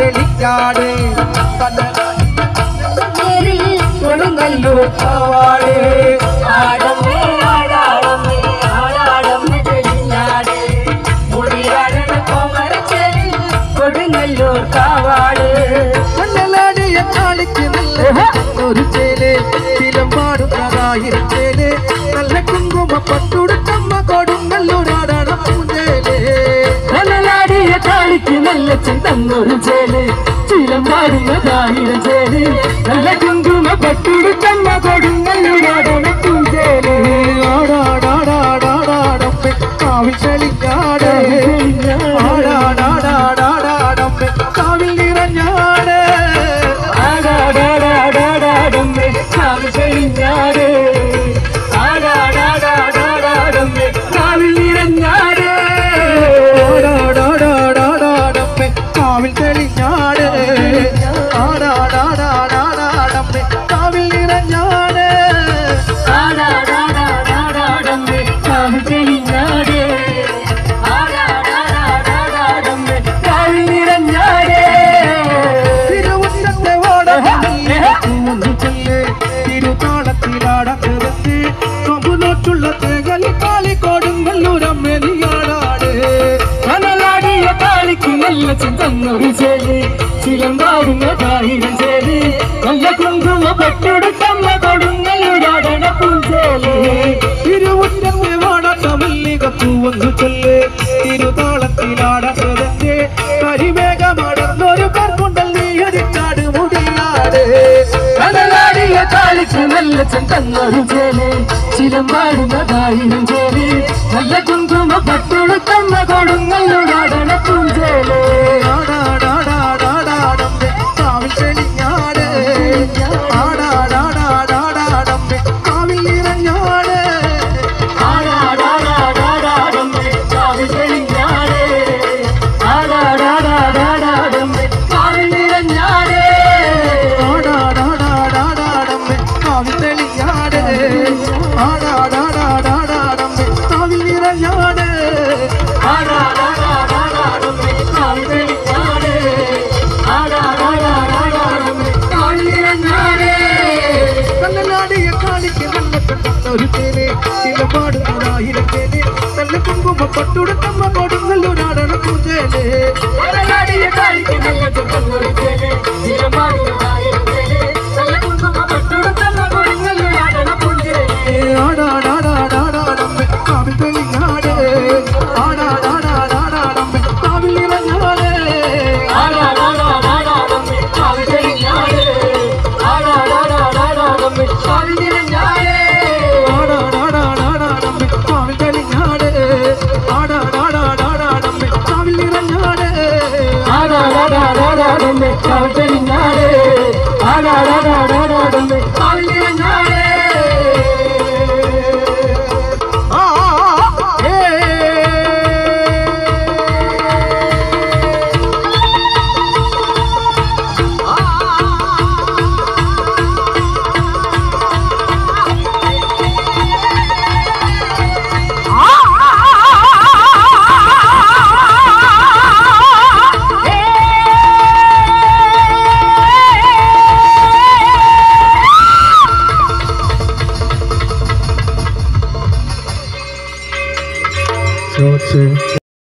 തെളിഞ്ഞാട് കൊടുങ്ങല്ലൂർ കാവാട് ആടമ്മേ ആടാടമ്മേ ആടാടമ്മേ തെളിഞ്ഞാട് മുടിയാടണ കോമരച്ചേരി കൊടുങ്ങല്ലൂർ കാവാട് മണ്ണലാടിയ കാളിക്ക് നല്ല ഒരു ചേല് ചിലമ്പാടുന്നതായിരം ചേല് നല്ല കുങ്കുമ പട്ടുടുത്തമ്മ കൊടുങ്ങല്ലൂരാടാണ പൂഞ്ചേല് മണ്ണലാടിയ കാളിക്ക് നല്ല ചിന്തന്നൊരു ചേല് ചിലമ്പാടുന്നതായിരം ചേല് നല്ല കുങ്കുമ പട്ടുടുത്തമ്മ കൊടുങ്ങല്ലൂരാടാണ പൂഞ്ചേല് ആടാടാടാടാടാടമ്മേ കാവിൽ തെളിഞ്ഞാട് ആടാടാടാടാടാടമ്മേ കാവിൽ നിറഞ്ഞാട് ആടാടാടാടാടാടമ്മേ കാവിൽ തെളിഞ്ഞാട് ആടാടാടാടാടാടമ്മേ കാവിൽ നിറഞ്ഞാട് ആടാടാടാടാടമ്മേ കാവിൽ തെളിഞ്ഞാട് ആടാടാടാടാടമ്മേ കാവിൽ നിറഞ്ഞാട് ആടാടാടാടാടമ്മേ കാവിൽ തെളിഞ്ഞാട് ആടാടാടാടാടമ്മേ കാവിൽ നിറഞ്ഞാട് തിരുവുറ്റത്തെ വാടകല്ലേ തിരുതാളത്തിലാടത്ത് കൊമ്പുനോട്ടുള്ള തേകലി കാളി കൊടുങ്ങല്ലൂരമ്മേ നീയാടാട് മണലാടിയ കാളിക്ക് നല്ല ചിന്തന്നൊരു ചേല് ചിലമ്പാടുന്നതായിരം ചേല് നല്ല കുങ്കുമ പട്ടുടുത്തമ്മ കൊടുങ്ങല്ലൂരാടണ പൂഞ്ചേല് തിരുവുറ്റത്തെ വാടാത്ത മല്ലിക പൂവൊന്നു ചൊല്ല് തിരുതാളത്തിലാടത്തെ കരിമേഘമടർന്നൊരു കർക്കൊണ്ടൽ നീയടിച്ചാട് മുടിയാട് മണലാടിയ കാളിക്ക് നല്ല ചിന്തന്നൊരു ചേല് ചിലമ്പാടുന്നതായിരം ചേല് നല്ല കുങ്കുമ പട്ടുടുത്തമ്മ കൊടുങ്ങല്ലൂരാടണ പൂഞ്ചേല് ആടാടാടാടാടാടമ്മേ കാവിൽ തെളിഞ്ഞാട് ആടാടാടാടാടാടമ്മേ കാവിൽ നിറഞ്ഞാട് ആടാടാടാടാടമ്മേ കാവിൽ തെളിഞ്ഞാട് ആടാടാടാടാടമ്മേ കാവിൽ നിറഞ്ഞാട് ആടാടാടാടാടാടമ്മേ കാവിൽ തെളിഞ്ഞാട് ആടാടാടാടാടാടമ്മേ കാവിൽ നിറഞ്ഞാട് ആടാടാടാടാടമ്മേ കാവിൽ തെളിഞ്ഞാട് ആടാടാടാടാടമ്മേ കാവിൽ നിറഞ്ഞാട് കണ്ണനാടിയ കാളിക്ക് നല്ല ഒരു തേന് ചിലപാടുന്നതായിരം തേന് നല്ല കുങ്കുമ പട്ടുടുത്തമ്മ കൊടുങ്ങല്ലൂരാടണ പൂജേല് മണലാടിയ കാളിക്ക് നല്ല ചിന്തന്നൊരു ചേല് ചിലമ്പാടുന്നതായിരം ചേല് നല്ല കുങ്കുമ പട്ടുടുത്തമ്മ കൊടുങ്ങല്ലൂരാടണ പൂഞ്ചേല് ആടാടാടാടാടാടമ്മേ കാവിൽ തെളിഞ്ഞാട് ആടാടാടാടാടമ്മേ കാവിൽ നിറഞ്ഞാട് ആടാടാടാടാടമ്മേ കാവിൽ തെളിഞ്ഞാട് ആടാടാടാടാടമ്മേ കാവിൽ നിറഞ്ഞാട് ആടാടാടാടാടമ്മേ കാവിൽ തെളിഞ്ഞാട് ആടാടാടാടാടമ്മേ കാവിൽ നിറഞ്ഞാട് ആടാടാടാടാടമ്മേ കാവിൽ തെളിഞ്ഞാട് ആടാടാടാടാടമ്മേ കാവിൽ നിറഞ്ഞാട് So